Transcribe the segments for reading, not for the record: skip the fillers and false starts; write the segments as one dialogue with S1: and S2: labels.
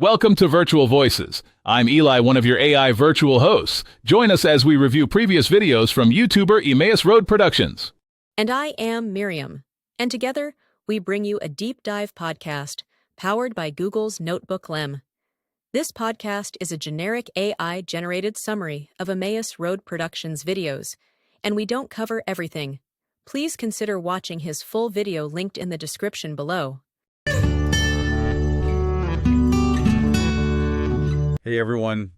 S1: Welcome to Virtual Voices. I'm Eli, one of your AI virtual hosts. Join us as we review previous videos from YouTuber Emmaus Road Productions.
S2: And I am Miriam. And together, we bring you a deep dive podcast powered by Google's NotebookLM. This podcast is a generic AI-generated summary of Emmaus Road Productions videos, and we don't cover everything. Please consider watching his full video linked in the description below.
S3: Hey everyone,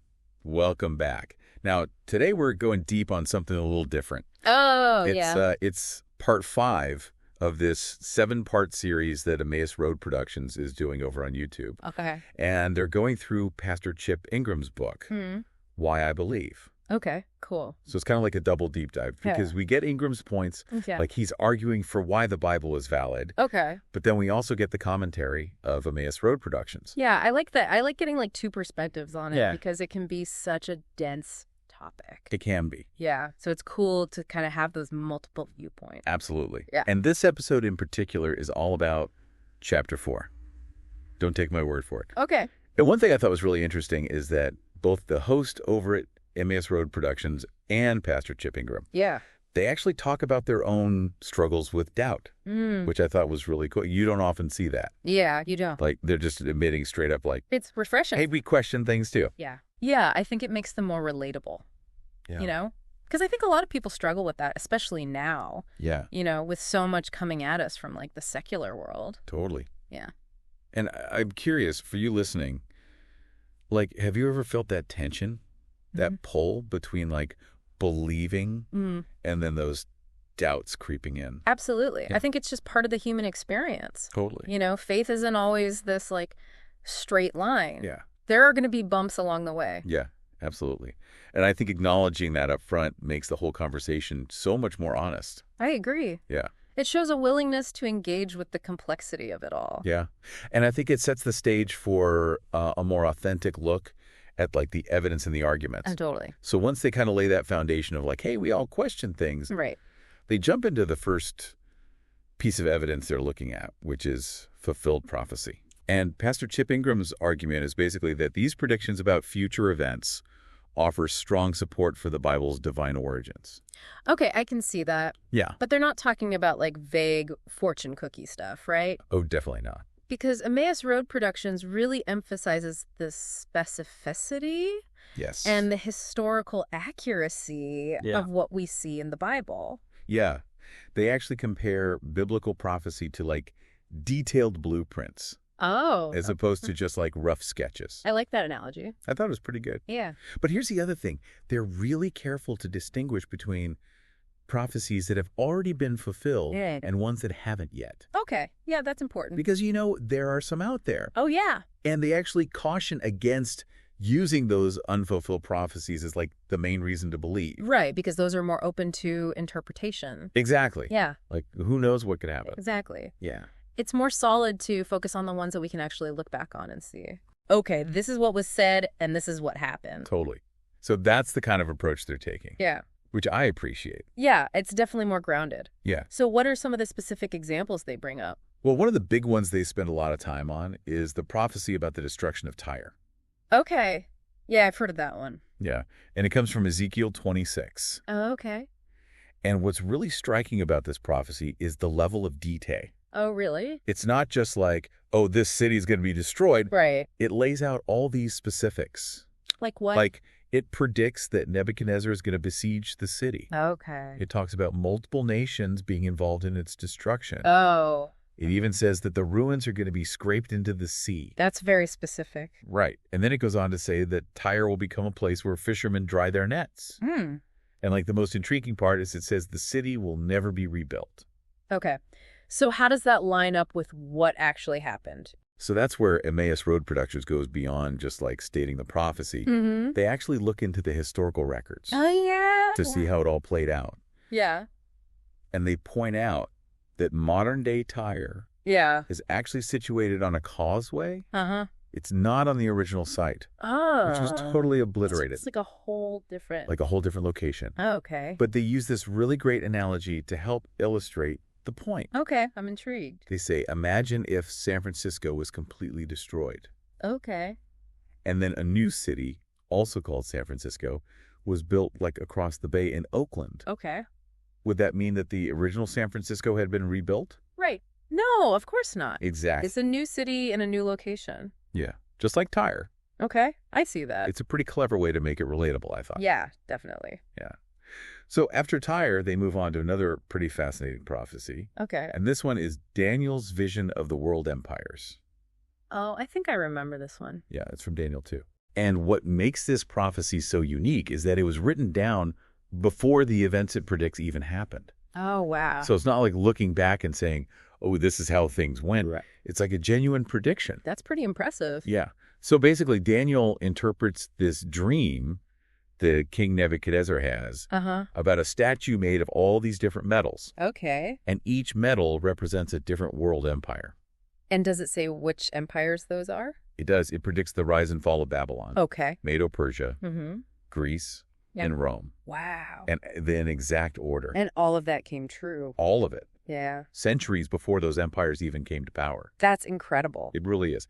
S3: welcome back. Now, today we're going deep on something a little different. It's part 5 of this 7-part series that Emmaus Road Productions is doing over on YouTube.
S4: Okay.
S3: And they're going through Pastor Chip Ingram's book, Why I Believe.
S4: Okay, cool.
S3: So it's kind of like a double deep dive because we get Ingram's points, like he's arguing for why the Bible is valid.
S4: Okay.
S3: But then we also get the commentary of Emmaus Road Productions.
S4: Yeah, I like that. I like getting like two perspectives on it because it can be such a dense topic.
S3: It can be.
S4: Yeah, so it's cool to kind of have those multiple viewpoints.
S3: Absolutely.
S4: Yeah.
S3: And this episode in particular is all about chapter 4. Don't take my word for it.
S4: Okay.
S3: And one thing I thought was really interesting is that both the host over at Emmaus Road Productions and Pastor Chip Ingram, they actually talk about their own struggles with doubt, which I thought was really cool. You don't often see that.
S4: Yeah, you don't.
S3: Like, they're just admitting straight up, like,
S4: It's refreshing.
S3: hey, we question things too.
S4: Yeah. Yeah, I think it makes them more relatable, you know? Because I think a lot of people struggle with that, especially now,
S3: Yeah,
S4: you know, with so much coming at us from like the secular world.
S3: totally.
S4: Yeah.
S3: And I'm curious, for you listening, like, have you ever felt that tension, that pull between, like, believing and then those doubts creeping in?
S4: Absolutely.
S3: Yeah.
S4: I think it's just part of the human experience.
S3: Totally.
S4: You know, faith isn't always this like straight line.
S3: Yeah.
S4: There are going to be bumps along the way.
S3: Yeah, absolutely. And I think acknowledging that up front makes the whole conversation so much more honest.
S4: I agree.
S3: Yeah.
S4: It shows a willingness to engage with the complexity of it all.
S3: Yeah. And I think it sets the stage for a more authentic look at, like, the evidence and the arguments.
S4: Totally.
S3: So once they kind of lay that foundation of, like, hey, we all question things,
S4: Right.
S3: they jump into the first piece of evidence they're looking at, which is fulfilled prophecy. And Pastor Chip Ingram's argument is basically that these predictions about future events offer strong support for the Bible's divine origins.
S4: Okay, I can see that.
S3: Yeah.
S4: But they're not talking about like vague fortune cookie stuff, right?
S3: Oh, definitely not.
S4: Because Emmaus Road Productions really emphasizes the specificity
S3: Yes.
S4: and the historical accuracy of what we see in the Bible.
S3: Yeah. They actually compare biblical prophecy to, like, detailed blueprints
S4: Oh.
S3: as opposed to just, like, rough sketches.
S4: I like that analogy.
S3: I thought it was pretty good.
S4: Yeah.
S3: But here's the other thing. They're really careful to distinguish between prophecies that have already been fulfilled and ones that haven't yet.
S4: Okay. Yeah, that's important.
S3: Because, you know, there are some out there.
S4: Oh, yeah.
S3: And they actually caution against using those unfulfilled prophecies as, like, the main reason to believe.
S4: Right, because those are more open to interpretation.
S3: Exactly.
S4: Yeah.
S3: Like, who knows what could happen.
S4: Exactly.
S3: Yeah.
S4: It's more solid to focus on the ones that we can actually look back on and see, okay, this is what was said and this is what happened.
S3: Totally. So that's the kind of approach they're taking.
S4: Yeah.
S3: Which I appreciate.
S4: Yeah, it's definitely more grounded.
S3: Yeah.
S4: So what are some of the specific examples they bring up?
S3: Well, one of the big ones they spend a lot of time on is the prophecy about the destruction of Tyre.
S4: Okay. Yeah, I've heard of that one.
S3: Yeah. And it comes from Ezekiel 26.
S4: Oh, okay.
S3: And what's really striking about this prophecy is the level of detail.
S4: Oh, really?
S3: It's not just like, oh, this city is going to be destroyed.
S4: Right.
S3: It lays out all these specifics.
S4: Like what?
S3: Like, it predicts that Nebuchadnezzar is going to besiege the city.
S4: Okay.
S3: It talks about multiple nations being involved in its destruction.
S4: Oh.
S3: It even says that the ruins are going to be scraped into the sea.
S4: That's very specific.
S3: Right. And then it goes on to say that Tyre will become a place where fishermen dry their nets.
S4: Hmm.
S3: And, like, the most intriguing part is it says the city will never be rebuilt.
S4: Okay. So how does that line up with what actually happened?
S3: So that's where Emmaus Road Productions goes beyond just, like, stating the prophecy.
S4: Mm-hmm.
S3: They actually look into the historical records
S4: Oh, yeah.
S3: to see how it all played out.
S4: Yeah.
S3: And they point out that modern-day Tyre
S4: Yeah.
S3: is actually situated on a causeway.
S4: Uh-huh.
S3: It's not on the original site,
S4: Oh.
S3: which was totally obliterated,
S4: It's like a whole different...
S3: like a whole different location.
S4: Oh, okay.
S3: But they use this really great analogy to help illustrate the point.
S4: Okay, I'm intrigued.
S3: They say, imagine if San Francisco was completely destroyed.
S4: Okay.
S3: And then a new city, also called San Francisco, was built like across the bay in Oakland.
S4: Okay.
S3: Would that mean that the original San Francisco had been rebuilt?
S4: Right. No, of course not.
S3: Exactly.
S4: It's a new city in a new location.
S3: Yeah. Just like Tyre.
S4: Okay. I see that.
S3: It's a pretty clever way to make it relatable, I thought.
S4: Yeah, definitely.
S3: Yeah. So after Tyre, they move on to another pretty fascinating prophecy.
S4: Okay.
S3: And this one is Daniel's vision of the world empires.
S4: Oh, I think I remember this one.
S3: Yeah, it's from Daniel 2. And what makes this prophecy so unique is that it was written down before the events it predicts even happened.
S4: Oh, wow.
S3: So it's not like looking back and saying, oh, this is how things went.
S4: Right.
S3: It's like a genuine prediction.
S4: That's pretty impressive.
S3: Yeah. So basically, Daniel interprets this dream that King Nebuchadnezzar has about a statue made of all these different metals.
S4: Okay.
S3: And each metal represents a different world empire.
S4: And does it say which empires those are?
S3: It does. It predicts the rise and fall of Babylon,
S4: Okay.
S3: Medo-Persia,
S4: Mm-hmm.
S3: Greece,
S4: Yep.
S3: and Rome.
S4: Wow.
S3: And in exact order.
S4: And all of that came true.
S3: All of it.
S4: Yeah.
S3: Centuries before those empires even came to power.
S4: That's incredible.
S3: It really is.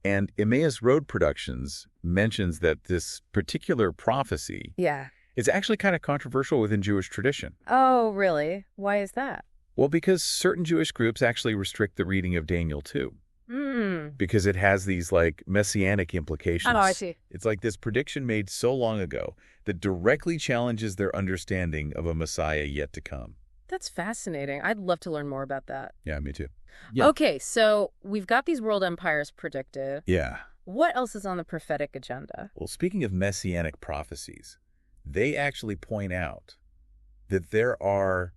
S3: And Emmaus Road Productions mentions that this particular prophecy
S4: Yeah.
S3: is actually kind of controversial within Jewish tradition.
S4: Oh, really? Why is that?
S3: Well, because certain Jewish groups actually restrict the reading of Daniel 2. Because it has these, like, messianic implications.
S4: Oh, I see.
S3: It's like this prediction made so long ago that directly challenges their understanding of a Messiah yet to come.
S4: That's fascinating. I'd love to learn more about that.
S3: Yeah, me too. Yeah.
S4: Okay, so we've got these world empires predicted.
S3: Yeah.
S4: What else is on the prophetic agenda?
S3: Well, speaking of messianic prophecies, they actually point out that there are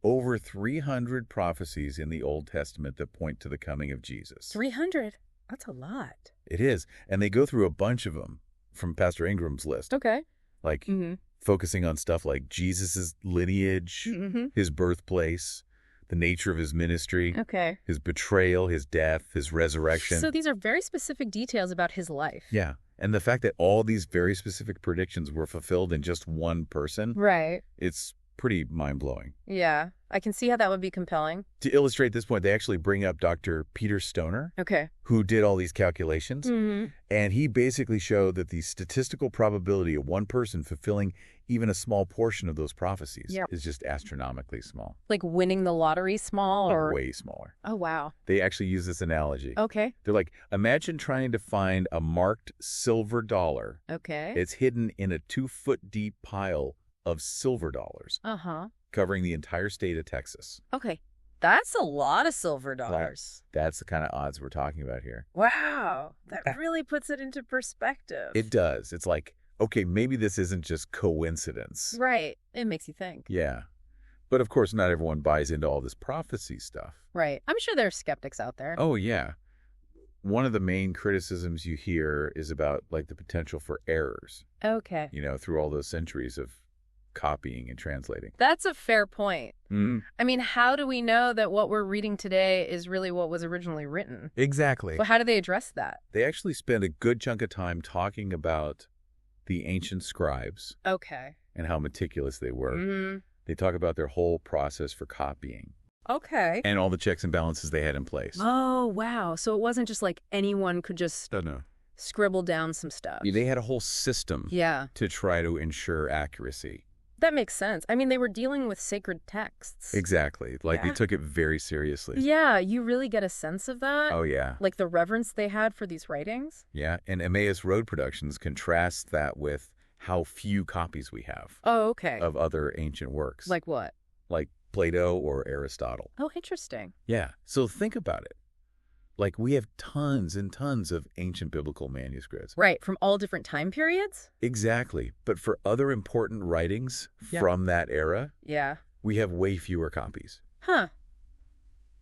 S3: over 300 prophecies in the Old Testament that point to the coming of Jesus.
S4: 300? That's a lot.
S3: It is. And they go through a bunch of them from Pastor Ingram's list.
S4: Okay.
S3: Like
S4: Mm-hmm.
S3: focusing on stuff like Jesus's lineage,
S4: Mm-hmm.
S3: his birthplace, the nature of his ministry,
S4: Okay.
S3: his betrayal, his death, his resurrection.
S4: So these are very specific details about his life.
S3: Yeah. And the fact that all these very specific predictions were fulfilled in just one person,
S4: Right.
S3: it's pretty mind-blowing.
S4: Yeah. I can see how that would be compelling.
S3: To illustrate this point, they actually bring up Dr. Peter Stoner,
S4: Okay.
S3: who did all these calculations.
S4: Mm-hmm.
S3: And he basically showed that the statistical probability of one person fulfilling even a small portion of those prophecies
S4: Yep.
S3: is just astronomically small.
S4: Like winning the lottery small or...
S3: Way smaller.
S4: Oh, wow.
S3: They actually use this analogy.
S4: Okay.
S3: They're like, imagine trying to find a marked silver dollar.
S4: Okay.
S3: It's hidden in a 2-foot deep pile of silver dollars
S4: Uh-huh.
S3: covering the entire state of Texas.
S4: Okay. That's a lot of silver dollars.
S3: That's the kind of odds we're talking about here.
S4: Wow. That really puts it into perspective.
S3: It does. It's like, okay, maybe this isn't just coincidence.
S4: Right. It makes you think.
S3: Yeah. But of course, not everyone buys into all this prophecy stuff.
S4: Right. I'm sure there are skeptics out there.
S3: Oh, yeah. One of the main criticisms you hear is about, like, the potential for errors,
S4: Okay.
S3: through all those centuries of copying and translating.
S4: That's a fair point.
S3: Mm-hmm.
S4: I mean, how do we know that what we're reading today is really what was originally written?
S3: Exactly.
S4: Well, how do they address that?
S3: They actually spend a good chunk of time talking about the ancient scribes
S4: Okay.
S3: and how meticulous they were.
S4: Mm-hmm.
S3: They talk about their whole process for copying
S4: Okay.
S3: and all the checks and balances they had in place.
S4: Oh, wow. So it wasn't just like anyone could just
S3: No.
S4: scribble down some stuff.
S3: They had a whole system
S4: Yeah.
S3: to try to ensure accuracy.
S4: That makes sense. I mean, they were dealing with sacred texts.
S3: Exactly. Like,
S4: Yeah.
S3: they took it very seriously.
S4: Yeah, you really get a sense of that.
S3: Oh, yeah.
S4: Like the reverence they had for these writings.
S3: Yeah. And Emmaus Road Productions contrasts that with how few copies we have
S4: Oh, okay.
S3: of other ancient works.
S4: Like what?
S3: Like Plato or Aristotle.
S4: Oh, interesting.
S3: Yeah. So think about it. Like, we have tons and tons of ancient biblical manuscripts.
S4: Right, from all different time periods?
S3: Exactly. But for other important writings from that era,
S4: Yeah.
S3: we have way fewer copies.
S4: Huh.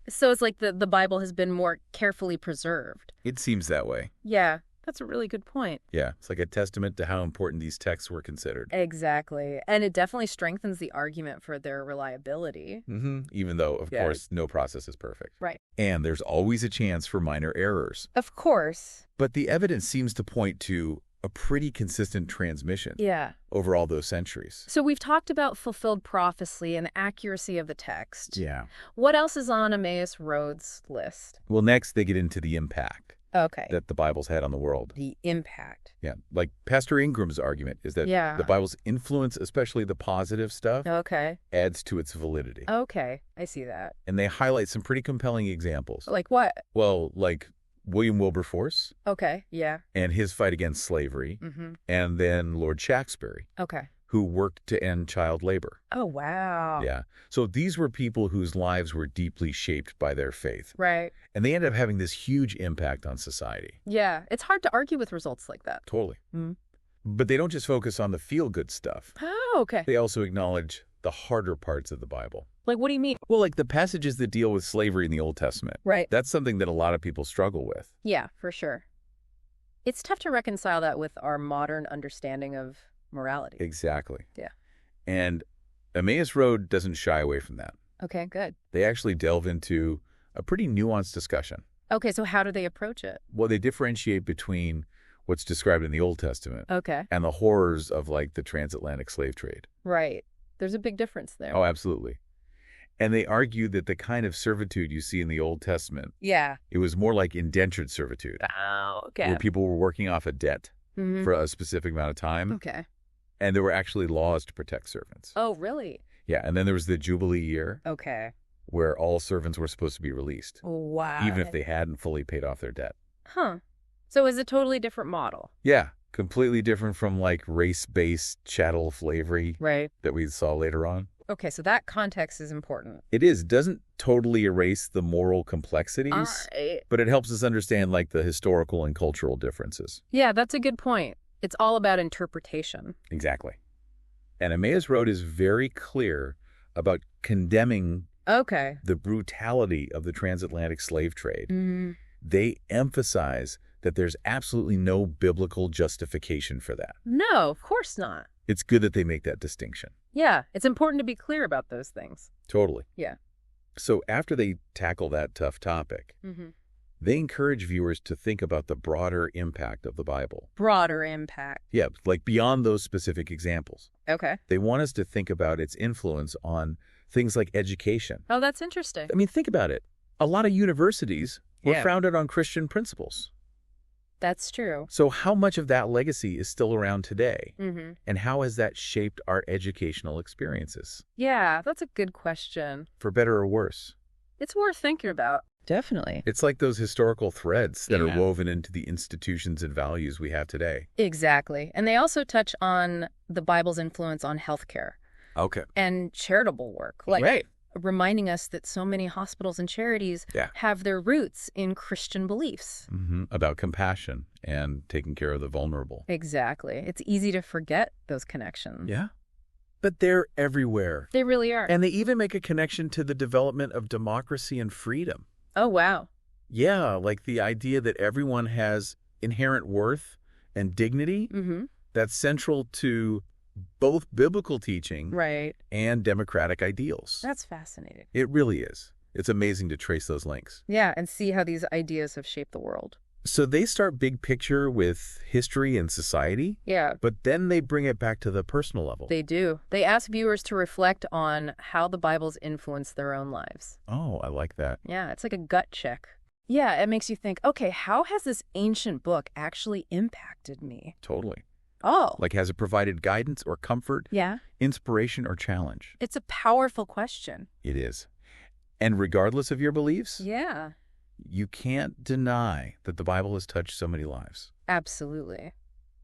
S4: So it's like the Bible has been more carefully preserved.
S3: It seems that way.
S4: Yeah, that's a really good point.
S3: Yeah. It's like a testament to how important these texts were considered.
S4: Exactly. And it definitely strengthens the argument for their reliability.
S3: Mm-hmm. Even though, of
S4: Yeah.
S3: course, no process is perfect.
S4: Right.
S3: And there's always a chance for minor errors.
S4: Of course.
S3: But the evidence seems to point to a pretty consistent transmission
S4: Yeah.
S3: over all those centuries.
S4: So we've talked about fulfilled prophecy and the accuracy of the text.
S3: Yeah.
S4: What else is on Emmaus Road's list?
S3: Well, next they get into the impact.
S4: Okay.
S3: that the Bible's had on the world.
S4: The impact.
S3: Yeah, like Pastor Ingram's argument is that
S4: Yeah.
S3: the Bible's influence, especially the positive stuff,
S4: Okay.
S3: adds to its validity.
S4: Okay. I see that.
S3: And they highlight some pretty compelling examples.
S4: Like what?
S3: Well, like William Wilberforce
S4: Okay. Yeah.
S3: and his fight against slavery,
S4: Mm-hmm.
S3: and then Lord Shaftesbury,
S4: Okay.
S3: who worked to end child labor.
S4: Oh, wow.
S3: Yeah. So these were people whose lives were deeply shaped by their faith.
S4: Right.
S3: And they ended up having this huge impact on society.
S4: Yeah. It's hard to argue with results like that.
S3: Totally.
S4: Mm.
S3: But they don't just focus on the feel-good stuff.
S4: Oh, okay.
S3: They also acknowledge the harder parts of the Bible.
S4: Like, what do you mean?
S3: Well, like the passages that deal with slavery in the Old Testament.
S4: Right.
S3: That's something that a lot of people struggle with.
S4: Yeah, for sure. It's tough to reconcile that with our modern understanding of morality.
S3: Exactly.
S4: Yeah.
S3: And Emmaus Road doesn't shy away from that.
S4: Okay, good.
S3: They actually delve into a pretty nuanced discussion.
S4: Okay, so how do they approach it?
S3: Well, they differentiate between what's described in the Old Testament
S4: Okay.
S3: and the horrors of like the transatlantic slave trade.
S4: Right. There's a big difference there.
S3: Oh, absolutely. And they argue that the kind of servitude you see in the Old Testament,
S4: Yeah.
S3: it was more like indentured servitude,
S4: Oh, okay.
S3: where people were working off a debt
S4: Mhm.
S3: for a specific amount of time,
S4: Okay.
S3: and there were actually laws to protect servants.
S4: Oh, really?
S3: Yeah, and then there was the Jubilee year,
S4: Okay.
S3: where all servants were supposed to be released,
S4: Wow.
S3: even if they hadn't fully paid off their debt.
S4: Huh. So it's a totally different model.
S3: Yeah, completely different from like race-based chattel slavery
S4: Right.
S3: that we saw later on.
S4: Okay, so that context is important.
S3: It doesn't totally erase the moral complexities, but it helps us understand like the historical and cultural differences.
S4: Yeah, that's a good point. It's all about interpretation.
S3: Exactly. And Emmaus Road is very clear about condemning
S4: Okay.
S3: the brutality of the transatlantic slave trade.
S4: Mm-hmm.
S3: They emphasize that there's absolutely no biblical justification for that.
S4: No, of course not.
S3: It's good that they make that distinction.
S4: Yeah, it's important to be clear about those things.
S3: Totally.
S4: Yeah.
S3: So after they tackle that tough topic,
S4: Mm-hmm.
S3: they encourage viewers to think about the broader impact of the Bible.
S4: Broader impact.
S3: Yeah, like beyond those specific examples.
S4: Okay.
S3: They want us to think about its influence on things like education.
S4: Oh, that's interesting.
S3: I mean, think about it. A lot of universities were
S4: Yeah.
S3: founded on Christian principles.
S4: That's true.
S3: So how much of that legacy is still around today?
S4: Mm-hmm.
S3: And how has that shaped our educational experiences,
S4: Yeah, that's a good question.
S3: for better or worse?
S4: It's worth thinking about. Definitely.
S3: It's like those historical threads that
S4: Yeah.
S3: are woven into the institutions and values we have today.
S4: Exactly. And they also touch on the Bible's influence on healthcare
S3: Okay.
S4: and charitable work. Like
S3: Right.
S4: reminding us that so many hospitals and charities
S3: Yeah.
S4: have their roots in Christian beliefs.
S3: About compassion and taking care of the vulnerable.
S4: Exactly. It's easy to forget those connections.
S3: Yeah. But they're everywhere.
S4: They really are.
S3: And they even make a connection to the development of democracy and freedom.
S4: Oh, wow.
S3: Yeah, like the idea that everyone has inherent worth and dignity
S4: Mm-hmm.
S3: that's central to both biblical teaching
S4: Right.
S3: and democratic ideals.
S4: That's fascinating.
S3: It really is. It's amazing to trace those links.
S4: Yeah, and see how these ideas have shaped the world.
S3: So they start big picture with history and society,
S4: Yeah,
S3: but then they bring it back to the personal level.
S4: they do. They ask viewers to reflect on how the Bible's influenced their own lives.
S3: Oh, I like that.
S4: Yeah, it's like a gut check. Yeah, it makes you think, okay, how has this ancient book actually impacted me?
S3: Totally.
S4: Oh.
S3: Like, has it provided guidance or comfort,
S4: Yeah,
S3: inspiration or challenge?
S4: it's a powerful question.
S3: It is. And regardless of your beliefs,
S4: Yeah,
S3: you can't deny that the Bible has touched so many lives.
S4: absolutely.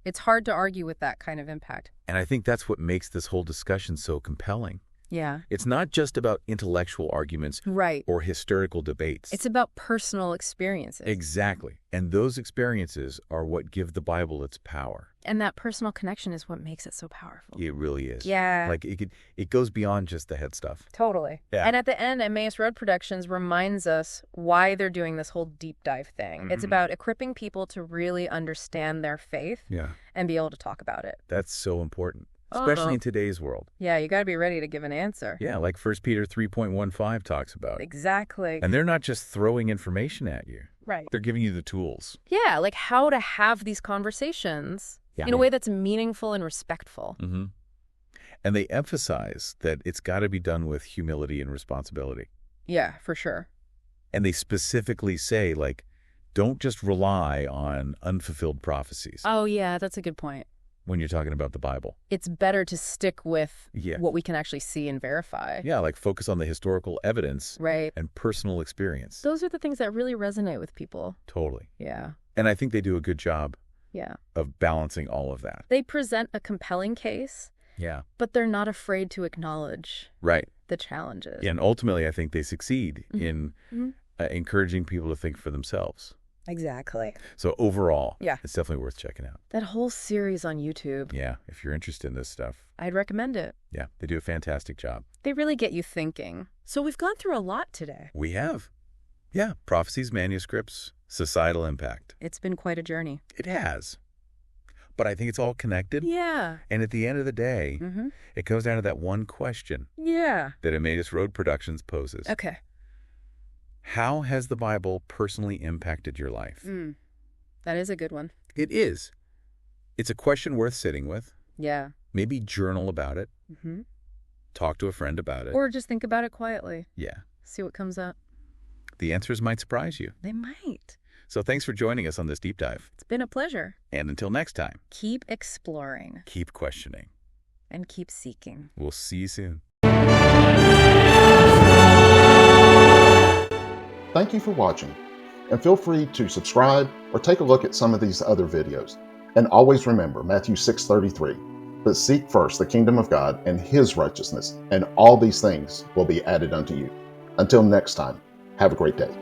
S4: It's hard to argue with that kind of impact.
S3: And I think that's what makes this whole discussion so compelling.
S4: Yeah.
S3: It's not just about intellectual arguments
S4: Right.
S3: or historical debates.
S4: It's about personal experiences.
S3: Exactly. And those experiences are what give the Bible its power.
S4: And that personal connection is what makes it so powerful.
S3: It really is.
S4: Yeah.
S3: Like it goes beyond just the head stuff.
S4: Totally.
S3: Yeah.
S4: And at the end, Emmaus Road Productions reminds us why they're doing this whole deep dive thing. It's
S3: Mhm.
S4: about equipping people to really understand their faith
S3: Yeah.
S4: and be able to talk about it.
S3: That's so important, especially in today's world.
S4: Yeah, you got to be ready to give an answer.
S3: Yeah, like 1 Peter 3.15 talks about.
S4: Exactly.
S3: And they're not just throwing information at you.
S4: Right.
S3: They're giving you the tools.
S4: Yeah, like how to have these conversations in a way that's meaningful and respectful.
S3: Mm-hmm. And they emphasize that it's got to be done with humility and responsibility.
S4: Yeah, for sure.
S3: And they specifically say, like, Don't just rely on unfulfilled prophecies
S4: Oh, yeah, that's a good point.
S3: when you're talking about the Bible.
S4: It's better to stick with
S3: Yeah.
S4: what we can actually see and verify.
S3: Yeah, like focus on the historical evidence
S4: Right.
S3: and personal experience.
S4: Those are the things that really resonate with people.
S3: Totally.
S4: Yeah.
S3: And I think they do a good job
S4: Yeah.
S3: of balancing all of that.
S4: They present a compelling case,
S3: Yeah.
S4: but they're not afraid to acknowledge
S3: Right.
S4: the challenges.
S3: And ultimately, I think they succeed in
S4: Mhm.
S3: encouraging people to think for themselves.
S4: Exactly.
S3: So overall,
S4: Yeah.
S3: it's definitely worth checking out.
S4: That whole series on YouTube,
S3: Yeah, if you're interested in this stuff.
S4: I'd recommend it.
S3: Yeah, they do a fantastic job.
S4: They really get you thinking. So we've gone through a lot today.
S3: We have. Yeah, prophecies, manuscripts, societal impact.
S4: It's been quite a journey.
S3: It has. But I think it's all connected.
S4: Yeah.
S3: And at the end of the day,
S4: Mm-hmm.
S3: it comes down to that one question
S4: Yeah.
S3: that Emmaus Road Productions poses.
S4: Okay.
S3: How has the Bible personally impacted your life?
S4: That is a good one.
S3: It is. It's a question worth sitting with.
S4: Yeah.
S3: Maybe journal about it.
S4: Mm-hmm.
S3: Talk to a friend about it.
S4: Or just think about it quietly.
S3: Yeah.
S4: See what comes up.
S3: The answers might surprise you.
S4: They might.
S3: So thanks for joining us on this deep dive.
S4: It's been a pleasure.
S3: And until next time,
S4: Keep exploring
S3: keep questioning.
S4: and keep seeking.
S3: We'll see you soon.
S5: Thank you for watching, and feel free to subscribe or take a look at some of these other videos. And always remember Matthew 6:33, but seek first the kingdom of God and his righteousness, and all these things will be added unto you. Until next time, have a great day.